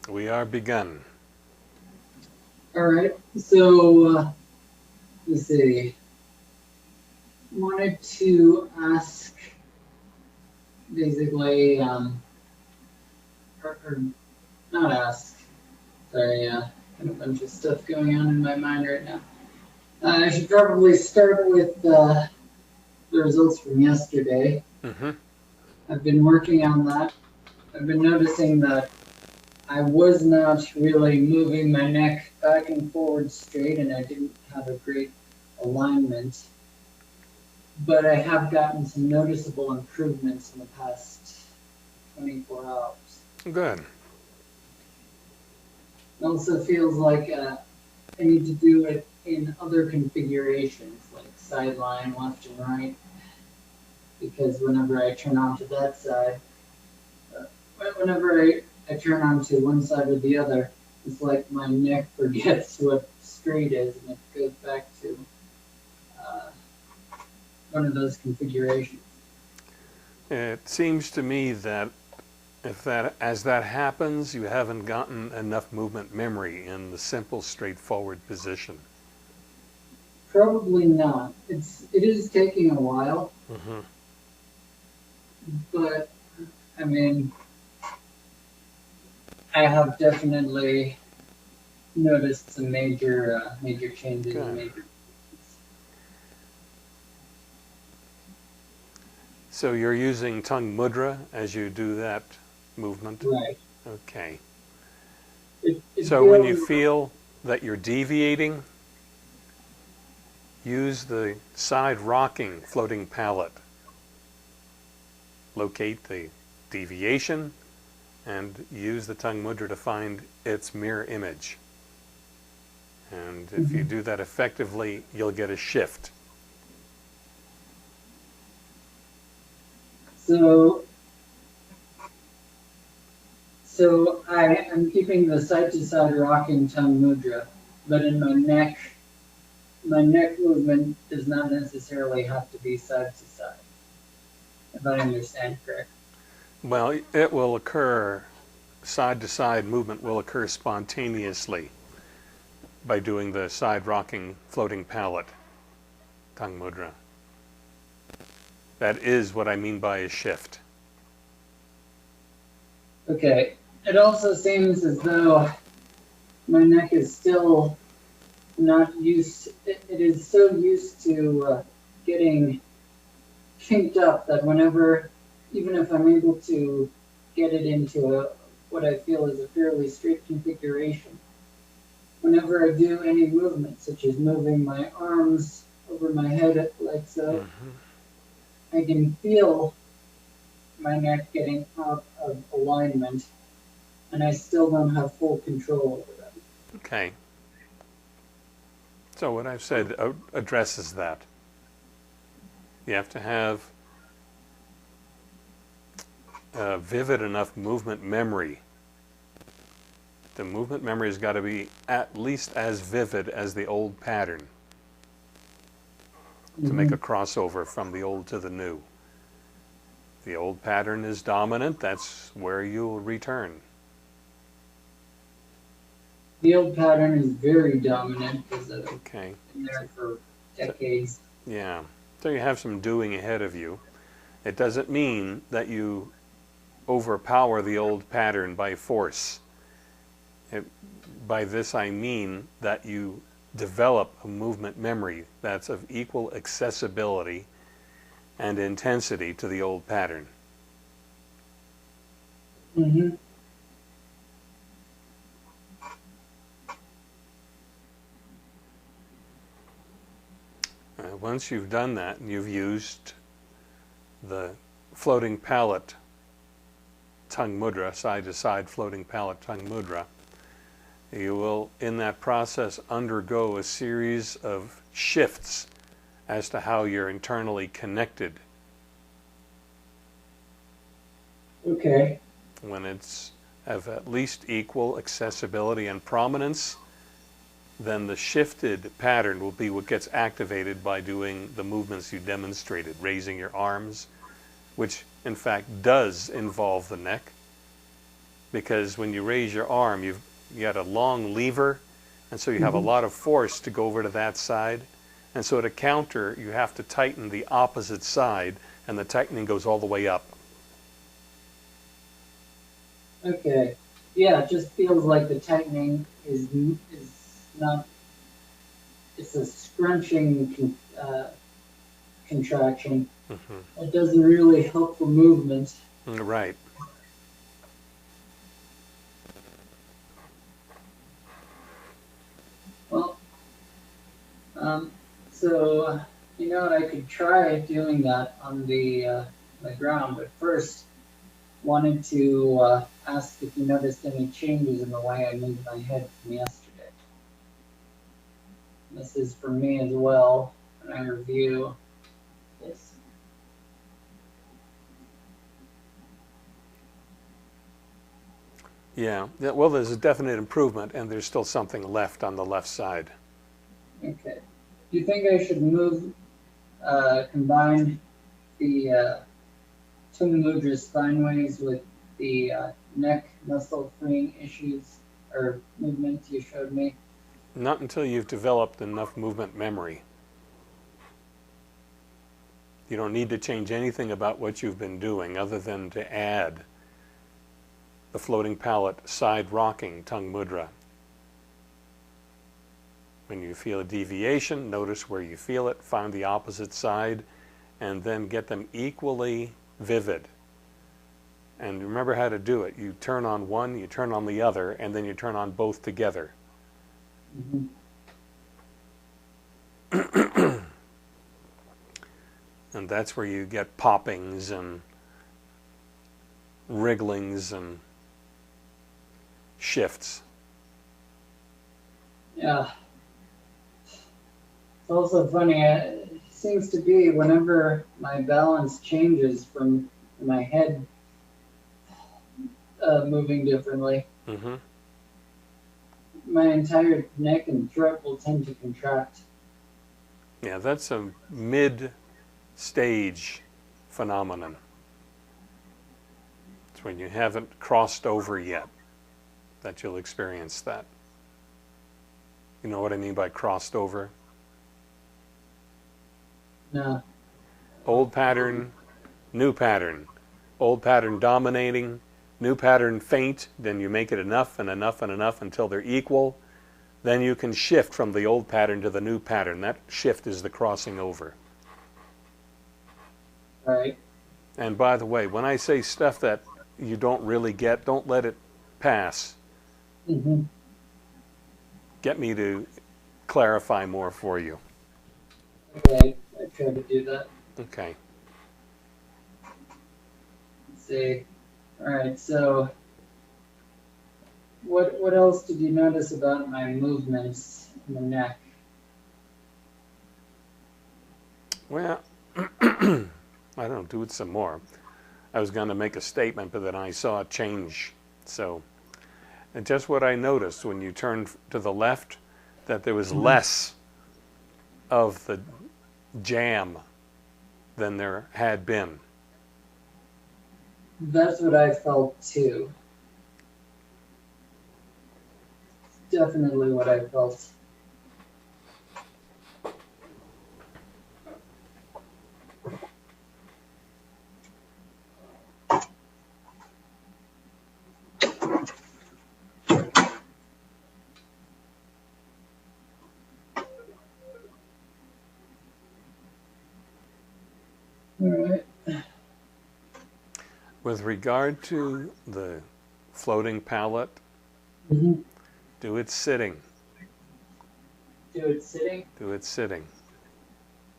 We are begun. All right. So let's see. Wanted to ask basically, or not ask. Sorry, got a bunch of stuff going on in my mind right now. I should probably start with the results from yesterday. Mm-hmm. I've been working on that. I've been noticing that I was not really moving my neck back and forward straight, and I didn't have a great alignment. But I have gotten some noticeable improvements in the past 24 hours. Good. It also feels like I need to do it in other configurations, like sideline, left and right, because whenever I turn onto that side, uh, whenever I turn onto one side or the other, it's like my neck forgets what straight is, and it goes back to uh, one of those configurations. It seems to me that as that happens, you haven't gotten enough movement memory in the simple, straightforward position. Probably not. It is taking a while, Mm-hmm. but I mean, I have definitely noticed some major changes and Good. major. So you're using tongue mudra as you do that movement? Right. Okay. It So when you feels feel that you're deviating, use the side rocking floating pallet. Locate the deviation and use the tongue mudra to find its mirror image. And if you do that effectively, you'll get a shift. so. So I am keeping the side to side rocking tongue mudra, but in my neck movement does not necessarily have to be side to side. If I understand correct. Well, it will occur, side to side movement will occur spontaneously by doing the side rocking floating pallet, tongue mudra. That is what I mean by a shift. Okay. It also seems as though my neck is still not used. It is so used to getting kinked up that whenever, even if I'm able to get it into what I feel is a fairly straight configuration, whenever I do any movement, such as moving my arms over my head like so, Mm-hmm. I can feel my neck getting out of alignment, and I still don't have full control over that. Okay. So what I've said addresses that. You have to have vivid enough movement memory. The movement memory has got to be at least as vivid as the old pattern to make a Mm-hmm. crossover from the old to the new. The old pattern is dominant, that's where you'll return. The old pattern is very dominant because I've Okay. been there for So, decades. yeah. So you have some doing ahead of you. It doesn't mean that you overpower the old pattern by force. It, by this I mean that you develop a movement memory that's of equal accessibility and intensity to the old pattern. Mm-hmm. Once you've done that, and you've used the floating pallet tongue mudra, side to side floating pallet tongue mudra, you will, in that process, undergo a series of shifts as to how you're internally connected. Okay. When it's of at least equal accessibility and prominence, then the shifted pattern will be what gets activated by doing the movements you demonstrated, raising your arms, which in fact does involve the neck, because when you raise your arm, you got a long lever, and so you have a Mhm. lot of force to go over to that side. And so to counter, you have to tighten the opposite side, and the tightening goes all the way up. Okay. Yeah, it just feels like the tightening is not. It's a scrunching contraction. It doesn't really help the movement. Right. Well, so I could try doing that on the ground, but first wanted to ask if you noticed any changes in the way I moved my head from yesterday. This is for me as well when I review this. Yeah. Well, there's a definite improvement, and there's still something left on the left side. Okay. Do you think I should combine the tongue mudra spineways with the neck muscle freeing issues or movements you showed me? Not until you've developed enough movement memory. You don't need to change anything about what you've been doing other than to add the floating palate side rocking tongue mudra. When you feel a deviation, notice where you feel it, find the opposite side, and then get them equally vivid. And remember how to do it. You turn on one, you turn on the other, and then you turn on both together. Mm-hmm. And that's where you get poppings and wrigglings and shifts. Yeah. It's also funny. It seems to be whenever my balance changes from my head moving differently, Mm-hmm. my entire neck and throat will tend to contract. Yeah, that's a mid-stage phenomenon. It's when you haven't crossed over yet that you'll experience that. You know what I mean by crossed over? No. Old pattern, new pattern. Old pattern dominating, new pattern faint, then you make it enough and enough and enough until they're equal. Then you can shift from the old pattern to the new pattern. That shift is the crossing over. Right. And by the way, when I say stuff that you don't really get, don't let it pass. Mm-hmm. Get me to clarify more for you. Okay. I try to do that. Okay. Let's see. All right. So, what else did you notice about my movements in the neck? Well, I don't know, do it some more. I was going to make a statement, but then I saw a change. So, and just what I noticed when you turned to the left, that there was less of the jam than there had been. That's what I felt too. Definitely what I felt. All right. With regard to the floating palate, Mm-hmm. do it sitting. Do it sitting. Do it sitting.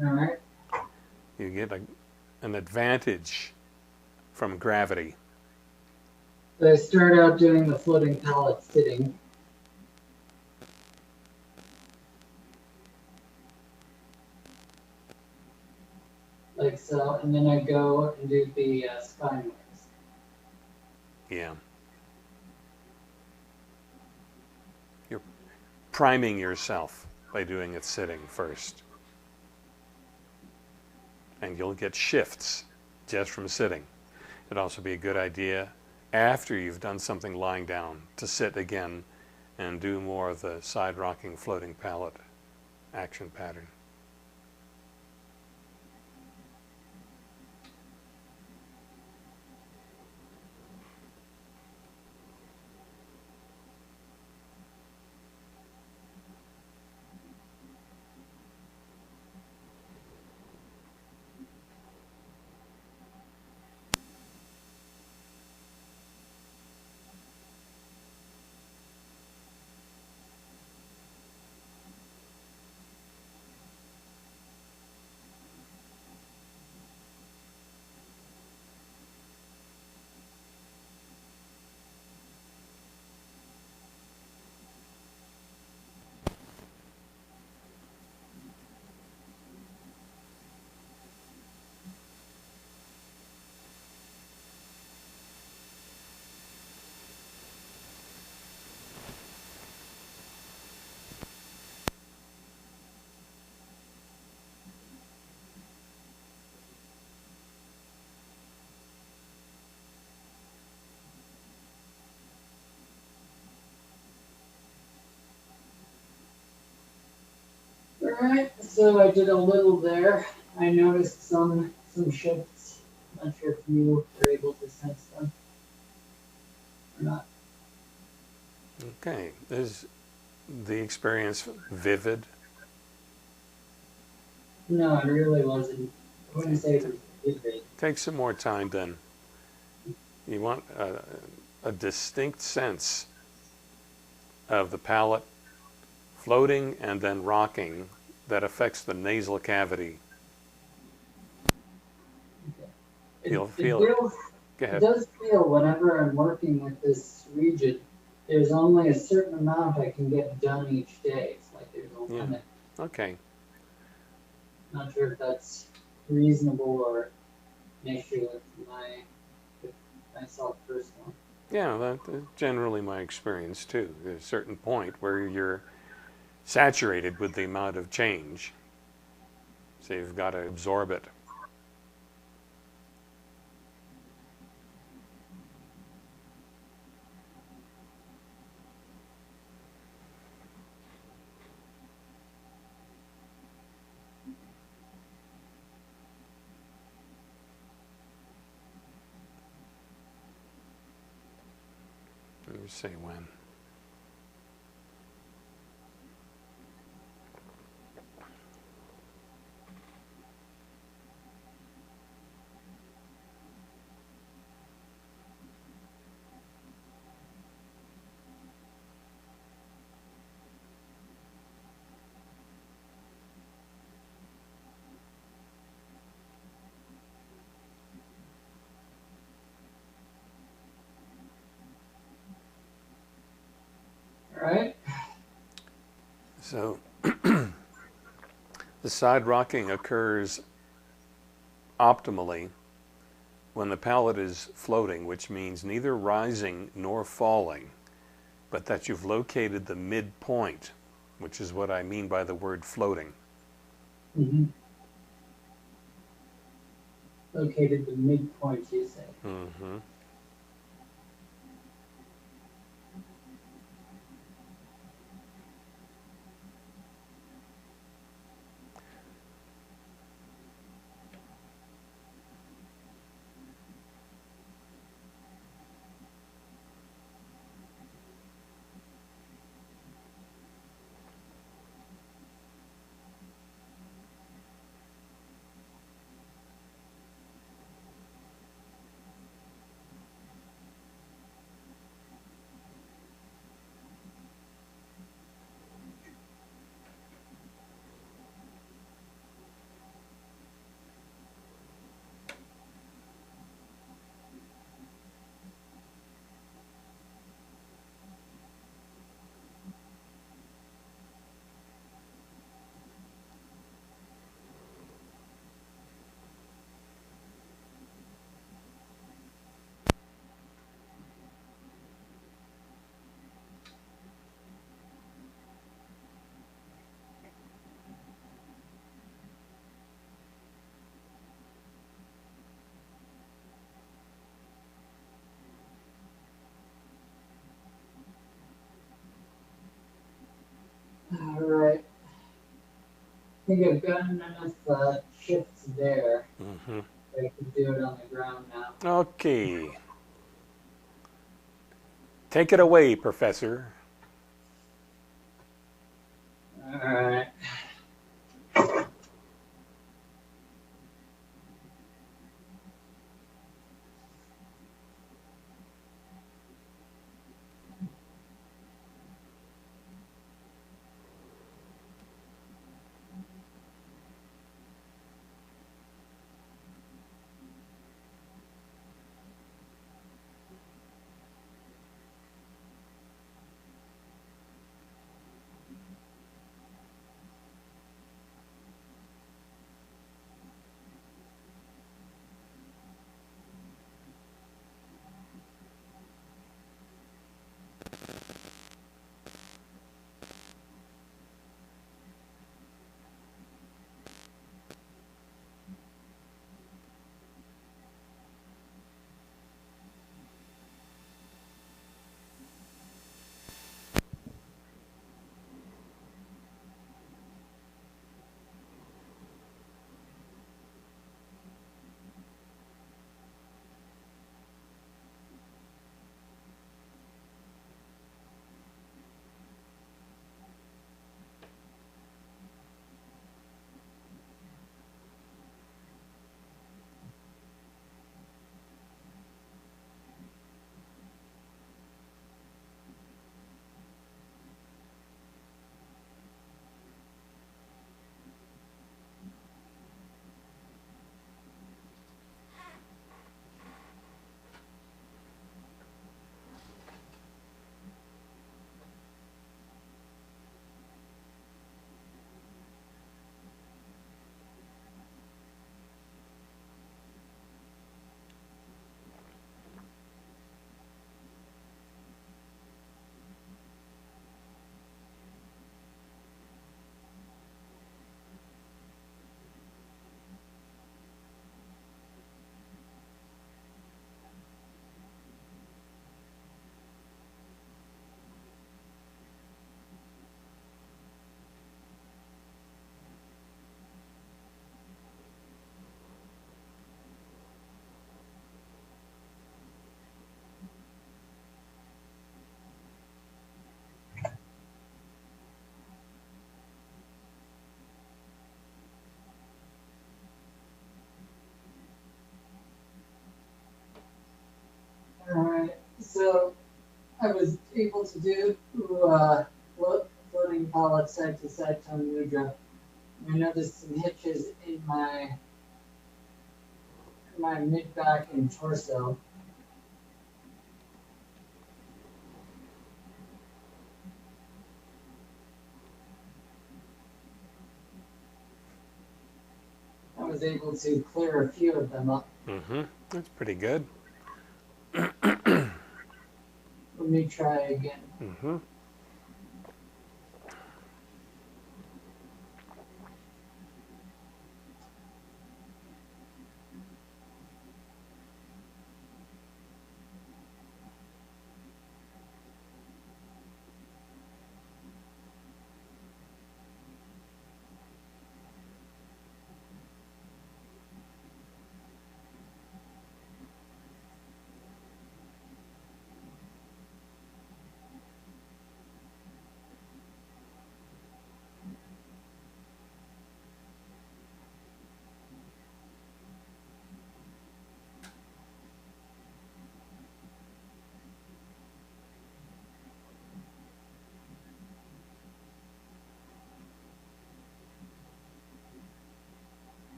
All right. You get an advantage from gravity. So I start out doing the floating palette sitting. Like so, and then I go and do the spine waves. Yeah. You're priming yourself by doing it sitting first. And you'll get shifts just from sitting. It'd also be a good idea after you've done something lying down to sit again and do more of the side rocking floating pallet action pattern. Alright, so I did a little there. I noticed some shifts. Not sure if you were able to sense them or not. Okay, is the experience vivid? No, it really wasn't. I wouldn't say it was vivid. Take some more time then. You want a distinct sense of the palate floating and then rocking that affects the nasal cavity. You'll feel it. Go It ahead. does feel whenever I'm working with this region, there's only a certain amount I can get done each day. It's like there's a Yeah. limit. Okay. Not sure if that's reasonable or an issue with myself personally. Yeah, that's generally my experience too. There's a certain point where you're saturated with the amount of change, so you've got to absorb it. Let me see when. Alright? So the side rocking occurs optimally when the palate is floating, which means neither rising nor falling, but that you've located the midpoint, which is what I mean by the word floating. Mm-hmm. Located the midpoint, you say. Mm-hmm. think I've gotten enough shifts there. Mm-hmm. I can do it on the ground now. Okay. Take it away, Professor. All right. All right. So I was able to do floating pallet side to side tongue mudra. I noticed some hitches in my mid back and torso. I was able to clear a few of them up. Mm-hmm. That's pretty good. Let me try again. Mm-hmm.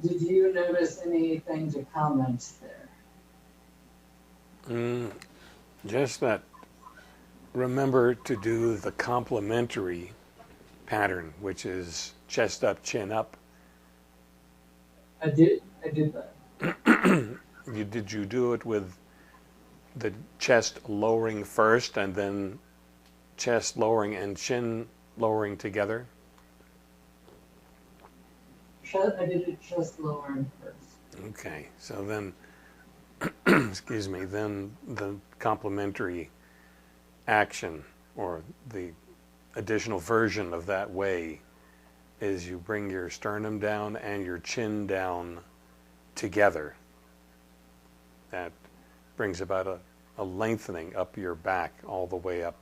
Did you notice anything to comment there? Just that, remember to do the complementary pattern, which is chest up, chin up. I did that. Did you do it with the chest lowering first and then chest lowering and chin lowering together? I did it chest lowering first. Okay, so then, excuse me, then the complementary action or the additional version of that way is you bring your sternum down and your chin down together. That brings about a lengthening up your back all the way up.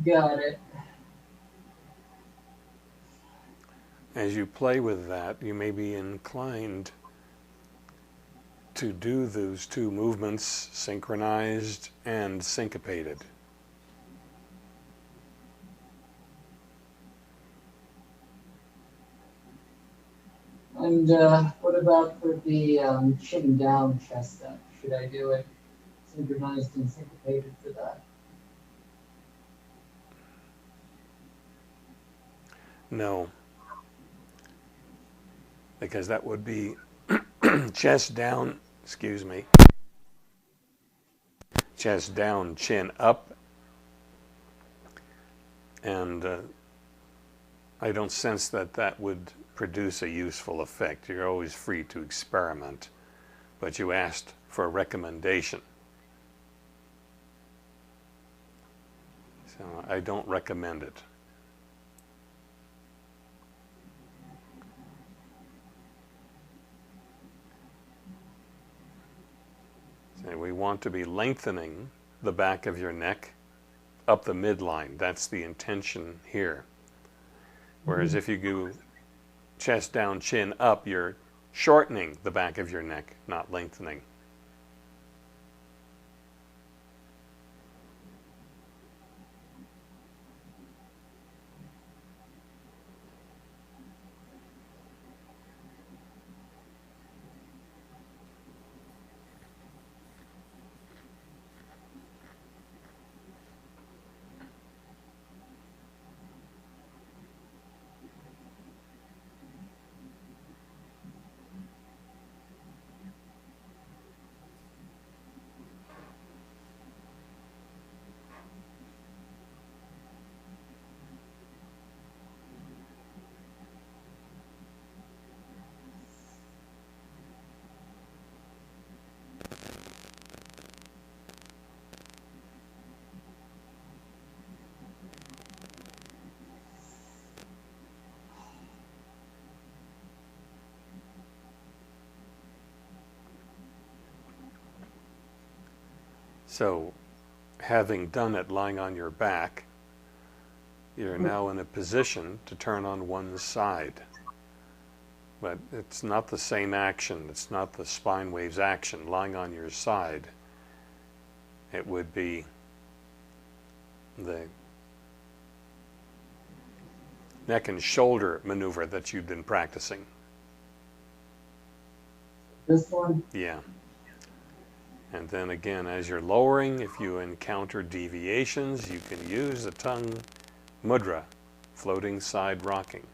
Got it. As you play with that, you may be inclined to do those two movements synchronized and syncopated. And what about for the chin down chest up? Should I do it synchronized and syncopated for that? No, because that would be chest down, excuse me, chest down, chin up, and I don't sense that that would produce a useful effect. You're always free to experiment, but you asked for a recommendation. So I don't recommend it. So we want to be lengthening the back of your neck up the midline. That's the intention here. Whereas if you go chest down, chin up, you're shortening the back of your neck, not lengthening. So, having done it lying on your back, you're now in a position to turn on one side. But it's not the same action. It's not the spine waves action. Lying on your side, it would be the neck and shoulder maneuver that you've been practicing. This one? Yeah. And then again, as you're lowering, if you encounter deviations, you can use the tongue mudra, floating side rocking.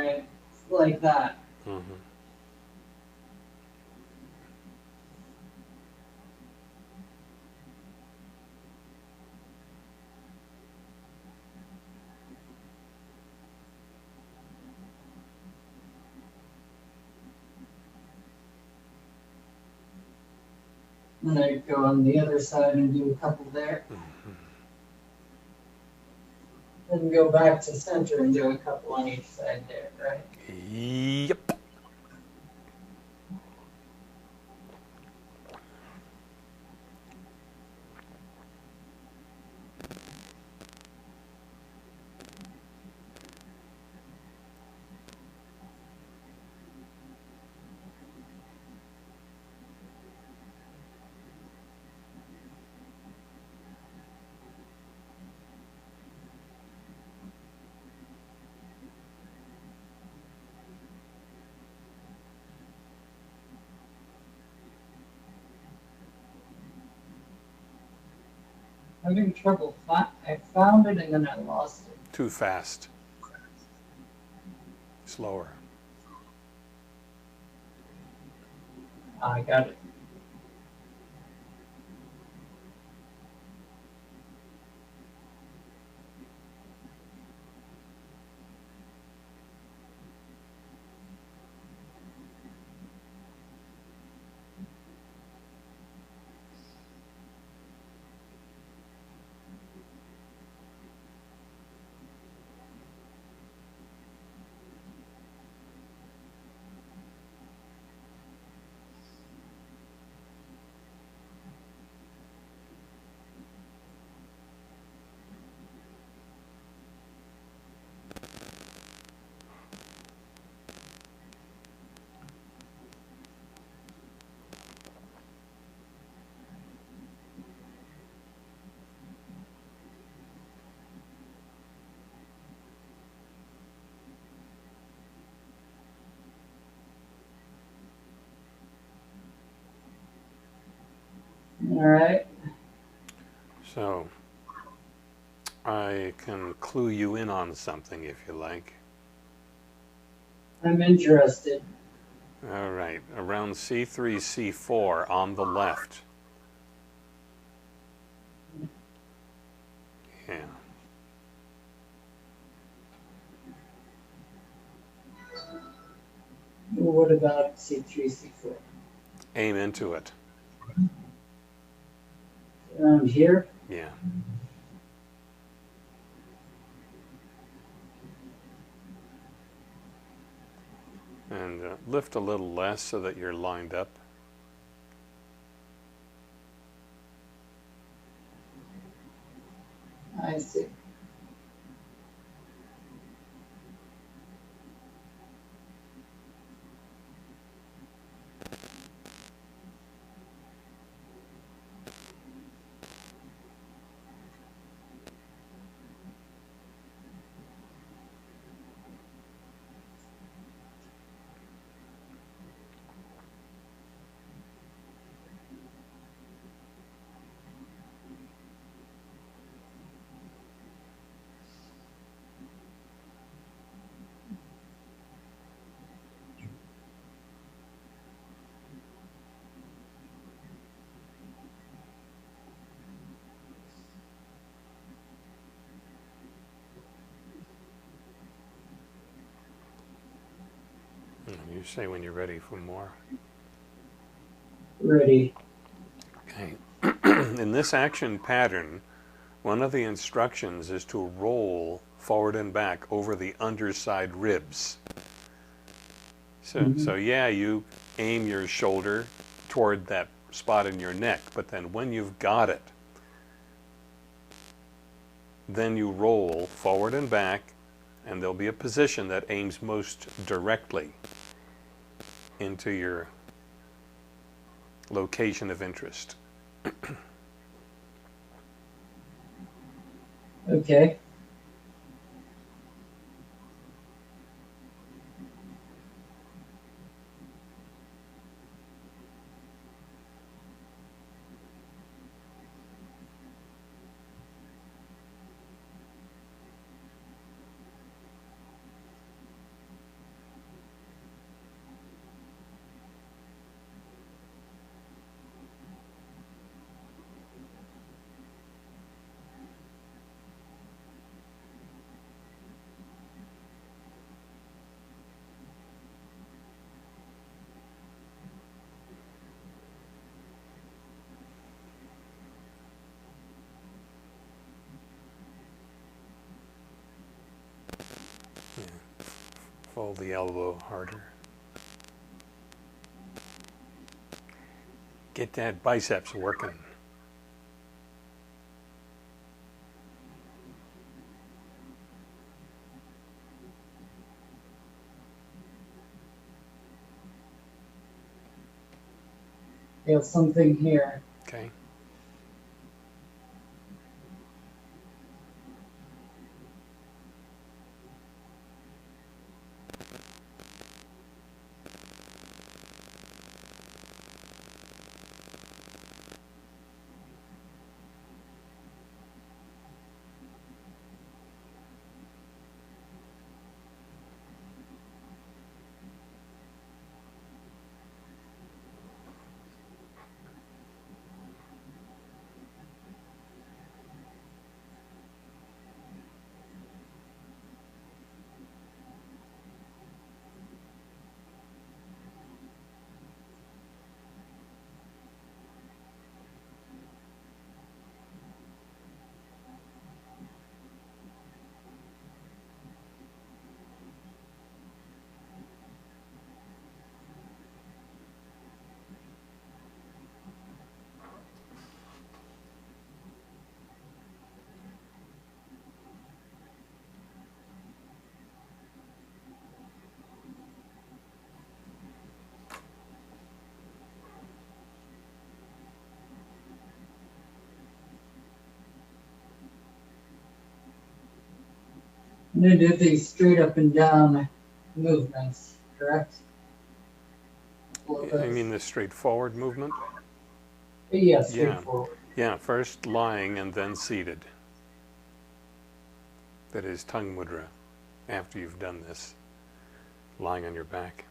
right? Like that. Mm-hmm. And I go on the other side and do a couple there. Then go back to center and do a couple on each side there, right? Yep. Having trouble. I found it and then I lost it. Too fast. Slower. I got it. All right. So, I can clue you in on something if you like. I'm interested. All right, around C3, C4 on the left. Yeah. What about C3, C4? Aim into it. Around here? Yeah. And lift a little less so that you're lined up. I see. You say when you're ready for more. Ready. Okay. In this action pattern, one of the instructions is to roll forward and back over the underside ribs. So yeah, you aim your shoulder toward that spot in your neck, but then when you've got it, then you roll forward and back, and there'll be a position that aims most directly into your location of interest. Okay. Fold the elbow harder. Get that biceps working. Feel something here. Okay. I'm going to do these straight up and down movements, correct? I mean the straightforward movement? Yeah, Yeah. straightforward. Yeah, first lying and then seated. That is tongue mudra after you've done this, lying on your back.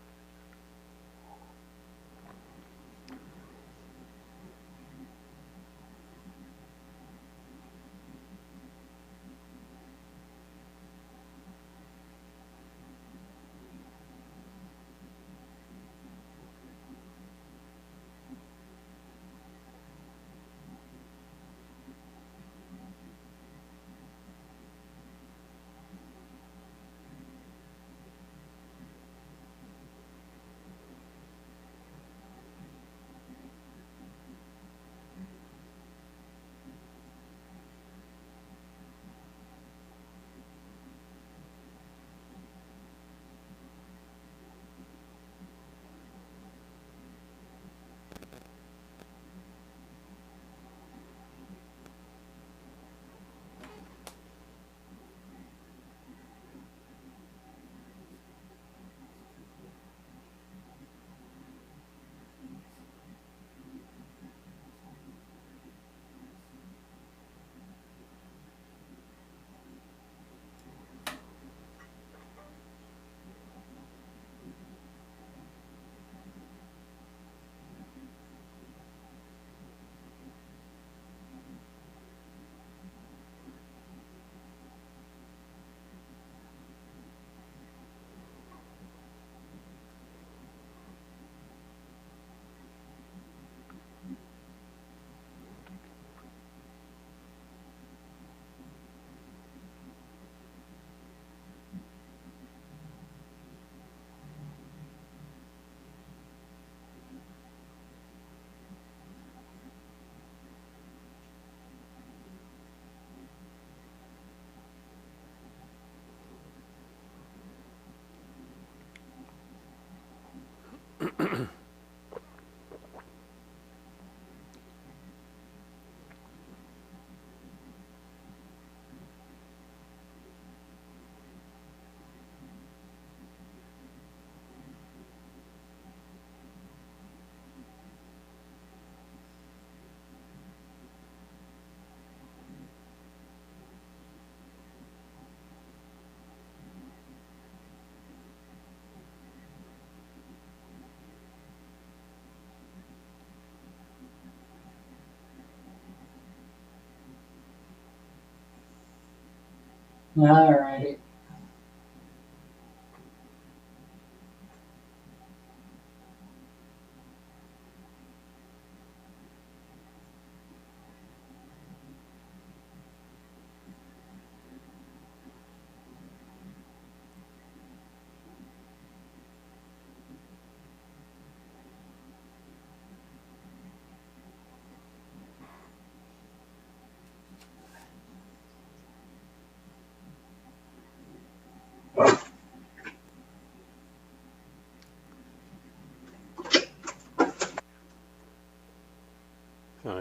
Alrighty.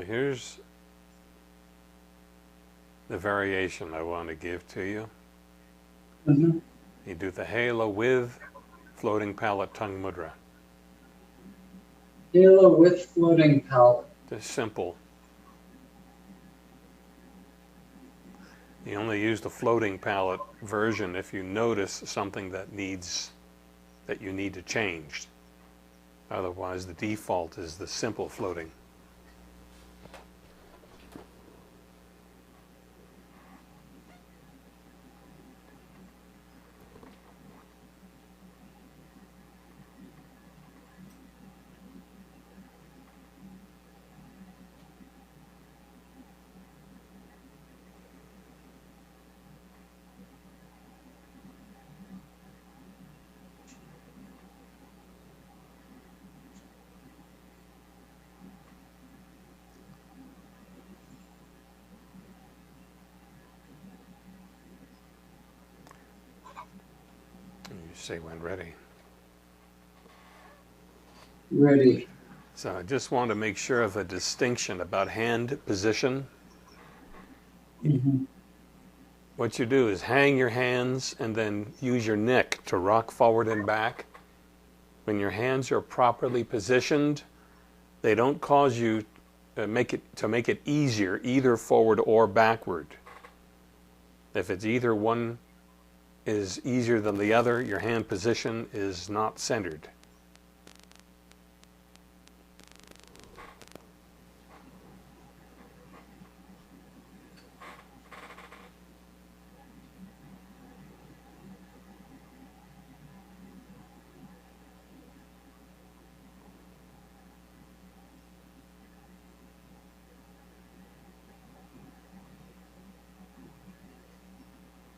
here's the variation I want to give to you. Mm-hmm. You do the halo with floating palate tongue mudra. Halo with floating palate. Just simple. You only use the floating palate version if you notice something that you need to change. Otherwise, the default is the simple floating. You say when ready. Ready. So I just want to make sure of a distinction about hand position. Mm-hmm. What you do is hang your hands and then use your neck to rock forward and back. When your hands are properly positioned, they don't cause you to make it easier either forward or backward. If it's either one is easier than the other, your hand position is not centered.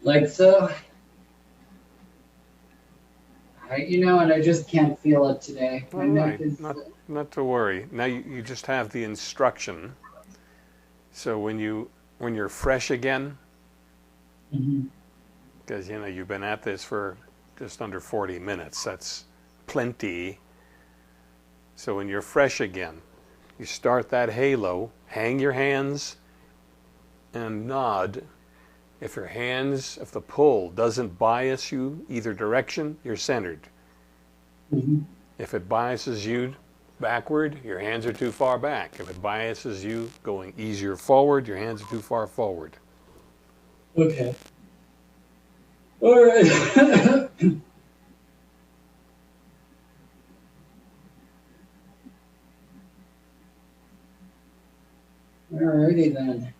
Like so. And I just can't feel it today. My All neck right, is. not to worry. Now you just have the instruction. So when you're fresh again, Mm-hmm. because you've been at this for just under 40 minutes, that's plenty. So when you're fresh again, you start that halo, hang your hands, and nod. If the pull doesn't bias you either direction, you're centered. Mm-hmm. If it biases you backward, your hands are too far back. If it biases you going easier forward, your hands are too far forward. Okay. All right. Alrighty then.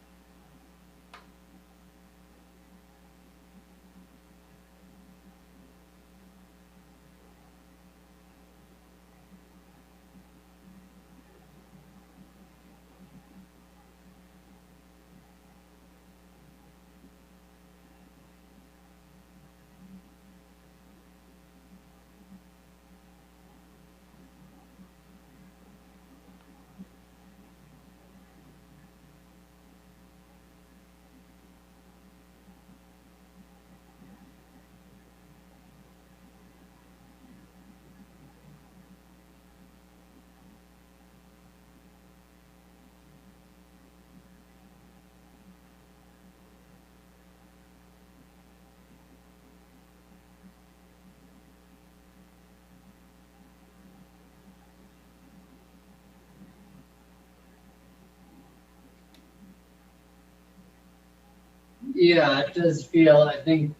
Yeah, it does feel, I think,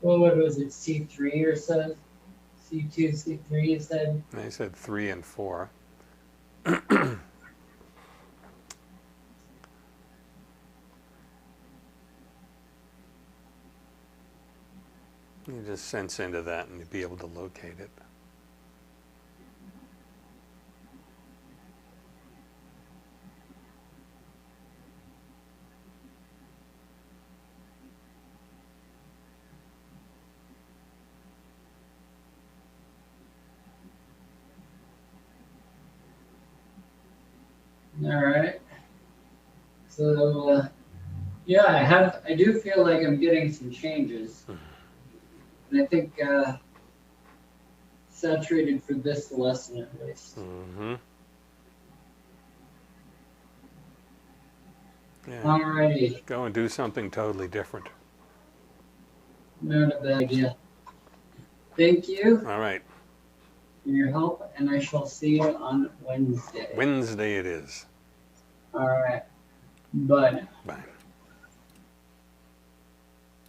well, what was it, C3 or so? C2, C3, you said? I said 3 and 4. You just sense into that and you'll be able to locate it. All right. So, yeah, I do feel like I'm getting some changes. And I think saturated for this lesson at least. Mm-hmm. Yeah. Alrighty. Go and do something totally different. Not a bad idea. Thank you All right. for your help, and I shall see you on Wednesday. Wednesday it is. Alright. Bye now. Bye.